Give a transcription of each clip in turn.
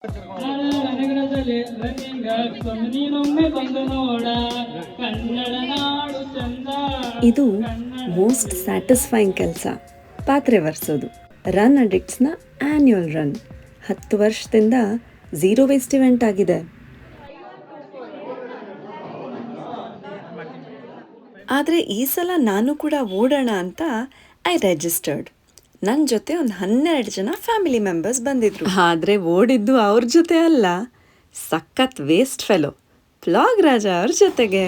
ರಣಗಳಲ್ಲಿ running ನೀನೊಮ್ಮೆ ಬಂದು ನೋಡ ಕನ್ನಡ ನಾಡು ಚಂದ. ಇದು ಮೋಸ್ಟ್ ಸ್ಯಾಟಿಸ್ಫೈಯಿಂಗ್ ಕೆಲಸ, ಪಾತ್ರೆ ಒರೆಸೋದು. ರನ್ ಅಡಿಕ್ಟ್ಸ್ನ ಆ್ಯನ್ಯುವಲ್ ರನ್ 10 ವರ್ಷದಿಂದ ಝೀರೋ ವೇಸ್ಟ್ ಇವೆಂಟ್ ಆಗಿದೆ. ಆದರೆ ಈ ಸಲ ನಾನು ಕೂಡ ಓಡೋಣ ಅಂತ ಐ ರಿಜಿಸ್ಟರ್ಡ್. ನನ್ನ ಜೊತೆ ಒಂದು 12 ಜನ ಫ್ಯಾಮಿಲಿ ಮೆಂಬರ್ಸ್ ಬಂದಿದ್ರು. ಆದರೆ ಓಡಿದ್ದು ಅವ್ರ ಜೊತೆ ಅಲ್ಲ, ಸಖತ್ ವೇಸ್ಟ್ ಫೆಲೋ ಪ್ಲಾಗ್ ರಾಜ ಅವ್ರ ಜೊತೆಗೆ.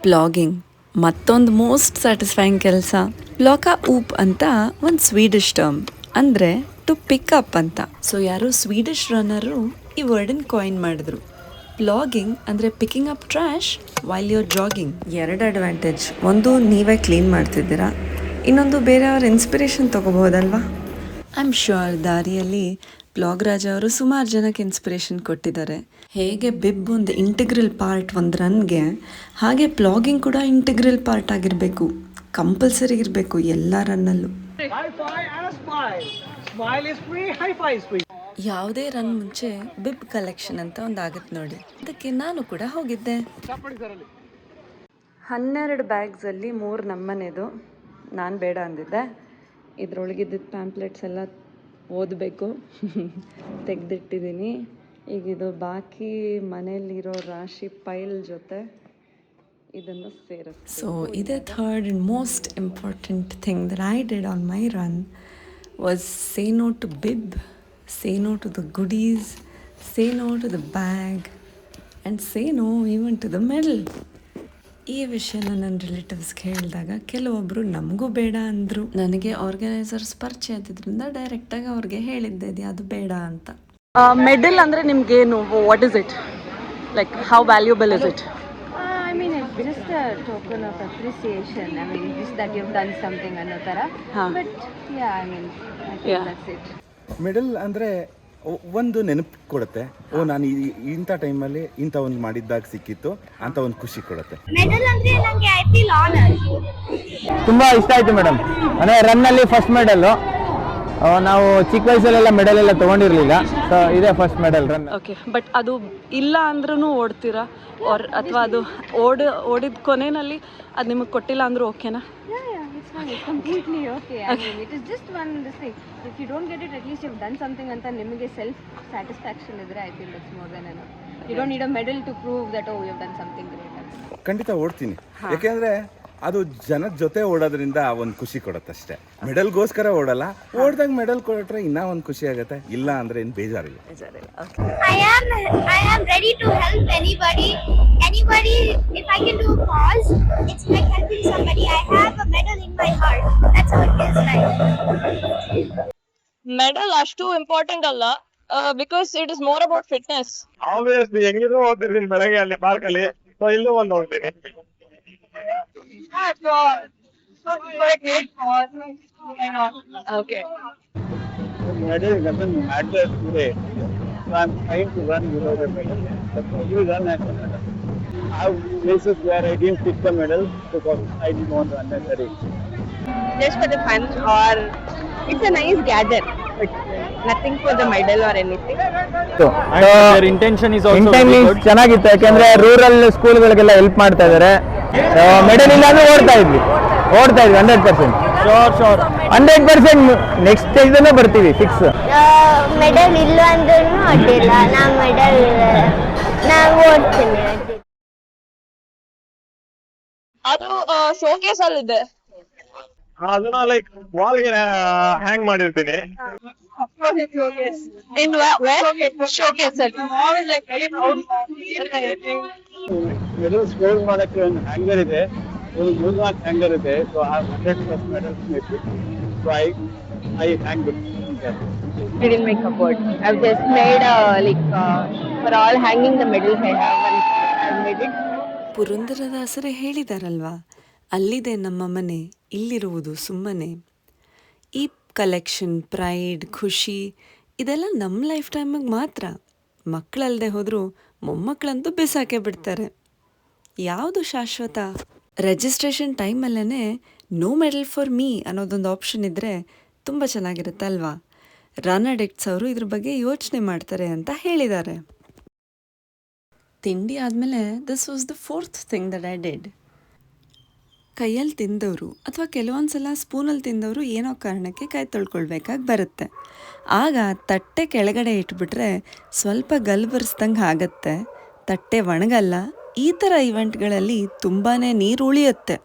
ಪ್ಲಾಗಿಂಗ್ ಮತ್ತೊಂದು ಮೋಸ್ಟ್ ಸ್ಯಾಟಿಸ್ಫೈಯಿಂಗ್ ಕೆಲಸ. ಪ್ಲಾಕಾ ಊಪ್ ಅಂತ ಒಂದು ಸ್ವೀಡಿಶ್ ಟರ್ಮ್, ಅಂದರೆ ಟು ಪಿಕ್ ಅಪ್ ಅಂತ. ಸೊ ಯಾರೋ ಸ್ವೀಡಿಶ್ ರನ್ನರು ಈ ವರ್ಡನ್ ಕಾಯಿನ್ ಮಾಡಿದ್ರು. ಪ್ಲಾಗಿಂಗ್ ಅಂದರೆ picking up trash while your jogging. 2 advantage. ಒಂದು, ನೀವೇ ಕ್ಲೀನ್ ಮಾಡ್ತಿದ್ದೀರಾ. ಇನ್ನೊಂದು, ಬೇರೆಯವ್ರ ಇನ್ಸ್ಪಿರೇಷನ್ ತೊಗೋಬೋದಲ್ವಾ. ಐ ಆಮ್ ಶ್ಯೂರ್ ದಾರಿಯಲ್ಲಿ ಪ್ಲಾಗ್ ರಾಜ ಅವರು ಸುಮಾರು ಜನಕ್ಕೆ ಇನ್ಸ್ಪಿರೇಷನ್ ಕೊಟ್ಟಿದ್ದಾರೆ. ಹೇಗೆ ಬಿಬ್ ಒಂದು ಇಂಟಿಗ್ರಲ್ ಪಾರ್ಟ್ ಒಂದು ರನ್ಗೆ, ಹಾಗೆ ಪ್ಲಾಗಿಂಗ್ ಕೂಡ ಇಂಟಿಗ್ರಲ್ ಪಾರ್ಟ್ ಆಗಿರಬೇಕು, ಕಂಪಲ್ಸರಿ ಇರಬೇಕು ಎಲ್ಲ ರನ್ನಲ್ಲೂ. ಯಾವುದೇ ರನ್ ಮುಂಚೆ ಬಿಬ್ ಕಲೆಕ್ಷನ್ ಅಂತ ಒಂದು ಆಗುತ್ತೆ ನೋಡಿ, ಅದಕ್ಕೆ ನಾನು ಕೂಡ ಹೋಗಿದ್ದೆ. 12 ಬ್ಯಾಗ್ಸಲ್ಲಿ 3 ನಮ್ಮನೆದು. ನಾನು ಬೇಡ ಅಂದಿದ್ದೆ. ಇದರೊಳಗಿದ್ದ ಪ್ಯಾಂಪ್ಲೆಟ್ಸ್ ಎಲ್ಲ ಓದಬೇಕು, ತೆಗೆದಿಟ್ಟಿದ್ದೀನಿ. ಈಗ ಇದು ಬಾಕಿ ಮನೆಯಲ್ಲಿರೋ ರಾಶಿ ಫೈಲ್ ಜೊತೆ ಇದನ್ನು ಸೇರಿಸ್ತೀನಿ. ಸೊ ಇದೇ third and most important thing that I did on my run was say no to bib, say no to the goodies, say no to the bag, and say no even to the medal. ಈ ವಿಷಯನ ನನ್ನ ರಿಲೇಟಿವ್ಸ್ಗೆ ಹೇಳಿದಾಗ ಕೆಲವೊಬ್ಬರು ನಮಗೂ ಬೇಡ ಅಂದರು. ನನಗೆ organisers ಪರಿಚಯ ಇದ್ದಿದ್ದರಿಂದ ಡೈರೆಕ್ಟಾಗಿ ಅವ್ರಿಗೆ ಹೇಳಿದ್ದೆ ಅದು ಬೇಡ ಅಂತ. ಮೆಡಲ್ ಅಂದರೆ ನಿಮ್ಗೇನು, what is it like, how valuable is it? I mean, it's just a token of appreciation. I mean, just that you've done something another. But yeah, I mean, I think that's it. Medal ಅಂದರೆ ಒಂದು ನೆನಪು ಕೊಡುತ್ತೆ. ನಾನು ಇಂಥ ಟೈಮಲ್ಲಿ ಇಂಥ ಒಂದು ಮಾಡಿದ್ದಾಗ ಸಿಕ್ಕಿತ್ತು ಅಂತ ಒಂದು ಖುಷಿ ಕೊಡುತ್ತೆ. ಮೆಡಲ್ ಅಂದರೆ ನನಗೆ ಐ ಫೀಲ್ ಆನರ್. ತುಂಬ ಇಷ್ಟ ಆಯಿತು ಮೇಡಮ್. ಅಂದರೆ ರನ್ನಲ್ಲಿ ಫಸ್ಟ್ ಮೆಡಲ್ಲು. ನಾವು ಚಿಕ್ಕ ವಯಸ್ಸಲ್ಲೆಲ್ಲ ಮೆಡಲ್ ಎಲ್ಲ ತೊಗೊಂಡಿರಲಿಲ್ಲ, ಸೊ ಇದೇ first medal run. Okay, but ಅದು ಇಲ್ಲ ಅಂದ್ರೂ ಓಡ್ತೀರಾ, ಅಥವಾ ಅದು ಓಡಿದ ಕೊನೆಯಲ್ಲಿ ಅದು ನಿಮಗೆ ಕೊಟ್ಟಿಲ್ಲ ಅಂದರೂ ಓಕೆನಾ? Yeah, it's fine. It's completely okay. I mean, it is just one this thing. If you don't get it, at least you've done something anta nimage self satisfaction idre, I feel that's more than enough. You don't need a medal to prove that oh you've done something great. ಖಂಡಿತ ಓಡ್ತೀನಿ, ಯಾಕೆಂದರೆ ಅದು ಜನದ ಜೊತೆ ಓಡೋದ್ರಿಂದ ಒಂದು ಖುಷಿ ಕೊಡುತ್ತೆ ಅಷ್ಟೇ. ಮೆಡಲ್ಗೋಸ್ಕರ ಓಡಲ್ಲ, ಓಡ್ದಾಗ medal ಕೊಟ್ರೆ ಇನ್ನೂ ಒಂದು ಖುಷಿ ಆಗುತ್ತೆ. ಇಲ್ಲ ಅಂದರೆ ಏನು ಬೇಜಾರಿಲ್ಲ. I am ready to help anybody. If I can do a cause, it's like helping somebody. I have a medal in my heart. That's how it feels like. Medal ಅಷ್ಟು ಇಂಪಾರ್ಟೆಂಟ್ ಅಲ್ಲ, because it is more about fitness. Obviously ಹೆಂಗಿದ್ರು ಹೋಗ್ತಿರ್ತೀನಿ ಬೆಳಗ್ಗೆ ಅಲ್ಲಿ ಪಾರ್ಕಲ್ಲಿ, so ಇಲ್ಲೂ ಒಂದು ಹೋಗ್ತೀನಿ. Okay. Medal doesn't matter today. So I'm trying to run without a medal. But you run at a medal. I have places where I didn't pick the medal because I didn't want to unnecessary. Just for the fun, or it's a nice gather, but nothing for the medal or anything. So their intention is also good. ಚೆನ್ನಾಗಿತ್ತು, ಯಾಕಂದ್ರೆ rural ಸ್ಕೂಲ್ಗಳಿಗೆಲ್ಲ help ಮಾಡ್ತಾ ಇದ್ದಾರೆ. Medal ಇಲ್ಲ ಅಂದ್ರೆ ಓಡ್ತಾ ಇದ್ವಿ 100%. Sure 100% next ಸ್ಟೇಜ್ದಲ್ಲೇ ಬರ್ತೀವಿ fix. Medal ಇಲ್ಲ ಅಂದ್ರೂ ಅಡ್ಡಿಲ್ಲ, ನಾನು ಮೆಡಲ್ ನಾನು ಓಡ್ತೀನಿ. ಅದು ಶೋಕೇಸ್ ಅಲ್ಲಿದೆ, ಅದನ್ನ ಲೈಕ್ ವಾಲ್ಗೆ ಹ್ಯಾಂಗ್ ಮಾಡಿರ್ತೀನಿ. in showcase ಅಲ್ಲಿ ಮೆಡಲ್ ಸ್ಕೋರ್ ಮಾಡಕ್ಕೆ ಒಂದು ಹ್ಯಾಂಗರ್ ಇದೆ, ಒಂದು 3-4 ಹ್ಯಾಂಗರ್ ಇದೆ. ಸೊ ಆ 100+ ಮೆಡಲ್ಸ್ ಬೇಕು. So I hang it. I didn't make a board. I've just made for all hanging the medal I made it. ಪುರಂದರದಾಸರೇ ಹೇಳಿದಾರಲ್ವಾ, ಅಲ್ಲಿದೆ ನಮ್ಮ ಮನೆ, ಇಲ್ಲಿರುವುದು ಸುಮ್ಮನೆ. ಈ ಕಲೆಕ್ಷನ್, ಪ್ರೈಡ್, ಖುಷಿ ಇದೆಲ್ಲ ನಮ್ಮ ಲೈಫ್ ಟೈಮಿಗೆ ಮಾತ್ರ. ಮಕ್ಕಳಲ್ಲದೆ ಹೋದರೂ ಮೊಮ್ಮಕ್ಕಳಂತೂ ಬಿಸಾಕೆ ಬಿಡ್ತಾರೆ. ಯಾವುದು ಶಾಶ್ವತ? ರಿಜಿಸ್ಟ್ರೇಷನ್ ಟೈಮಲ್ಲೇ ನೋ ಮೆಡಲ್ ಫಾರ್ ಮೀ ಅನ್ನೋದೊಂದು ಆಪ್ಷನ್ ಇದ್ದರೆ ತುಂಬ ಚೆನ್ನಾಗಿರುತ್ತೆ ಅಲ್ವಾ? ರನ್ ಅಡಿಕ್ಟ್ಸ್ ಅವರು ಇದ್ರ ಬಗ್ಗೆ ಯೋಚನೆ ಮಾಡ್ತಾರೆ ಅಂತ ಹೇಳಿದ್ದಾರೆ. ತಿಂಡಿ ಆದಮೇಲೆ this was the 4th thing that I did. ಕೈಯಲ್ಲಿ ತಿಂದವರು ಅಥವಾ ಕೆಲವೊಂದು ಸಲ ಸ್ಪೂನಲ್ಲಿ ತಿಂದವರು ಏನೋ ಕಾರಣಕ್ಕೆ ಕೈ ತೊಳ್ಕೊಳ್ಬೇಕಾಗಿ ಬರುತ್ತೆ. ಆಗ ತಟ್ಟೆ ಕೆಳಗಡೆ ಇಟ್ಬಿಟ್ರೆ ಸ್ವಲ್ಪ ಗಲ್ಬರ್ಸ್ದಂಗೆ ಆಗತ್ತೆ, ತಟ್ಟೆ ಒಣಗಲ್ಲ. ಈ ಥರ ಇವೆಂಟ್ಗಳಲ್ಲಿ ತುಂಬಾ ನೀರು ಉಳಿಯುತ್ತೆ.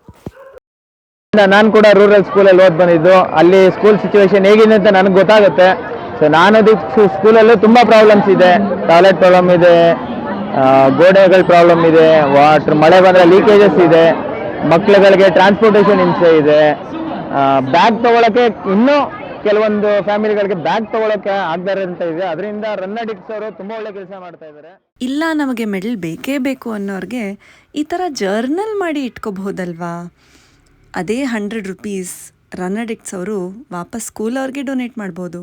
ನಾನು ಕೂಡ ರೂರಲ್ ಸ್ಕೂಲಲ್ಲಿ ಓದ್ ಬಂದಿದ್ದು. ಅಲ್ಲಿ ಸ್ಕೂಲ್ ಸಿಚುವೇಶನ್ ಹೇಗಿದೆ ಅಂತ ನನಗೆ ಗೊತ್ತಾಗುತ್ತೆ. ಸೊ ನಾನು ಸ್ಕೂಲಲ್ಲೂ ತುಂಬ ಪ್ರಾಬ್ಲಮ್ಸ್ ಇದೆ. ಟಾಯ್ಲೆಟ್ ಪ್ರಾಬ್ಲಮ್ ಇದೆ, ಗೋಡೆಗಳ ಪ್ರಾಬ್ಲಮ್ ಇದೆ, ವಾಟರ್ ಮಳೆ ಬಂದರೆ ಲೀಕೇಜಸ್ ಇದೆ, ಮಕ್ಕಳುಗಳಿಗೆ ಟ್ರಾನ್ಸ್ಪೋರ್ಟೇಷನ್ ಹಿಂಸೆ ಇದೆ, ಬ್ಯಾಗ್ ತೊಗೊಳಕ್ಕೆ ಇನ್ನೂ ಕೆಲವೊಂದು ಫ್ಯಾಮಿಲಿಗಳಿಗೆ ಬ್ಯಾಗ್ ತೊಗೊಳಕ್ಕೆ ಆಗದಾರೆ ಅಂತ ಇದೆ. ಅದರಿಂದ ರನ್ ಅಡಿಕ್ಟ್ಸ್ ಅವರು ತುಂಬ ಒಳ್ಳೆ ಕೆಲಸ ಮಾಡ್ತಾ ಇದ್ದಾರೆ. ಇಲ್ಲ ನಮಗೆ ಮೆಡಲ್ ಬೇಕೇ ಬೇಕು ಅನ್ನೋರಿಗೆ ಈ ಥರ ಜರ್ನಲ್ ಮಾಡಿ ಇಟ್ಕೋಬಹುದಲ್ವಾ? ಅದೇ 100 ರೂಪೀಸ್ ರನ್ ಅಡಿಕ್ಟ್ಸ್ ಅವರು ವಾಪಸ್ ಸ್ಕೂಲ್ ಅವ್ರಿಗೆ ಡೊನೇಟ್ ಮಾಡ್ಬೋದು.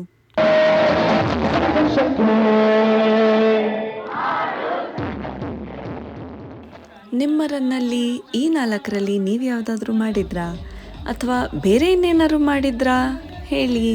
ನಿಮ್ಮ ರನ್ನಲ್ಲಿ ಈ 4ರಲ್ಲಿ ನೀವು ಯಾವುದಾದ್ರೂ ಮಾಡಿದ್ರಾ ಅಥವಾ ಬೇರೆ ಇನ್ನೇನಾದ್ರು ಮಾಡಿದ್ರಾ ಹೇಳಿ.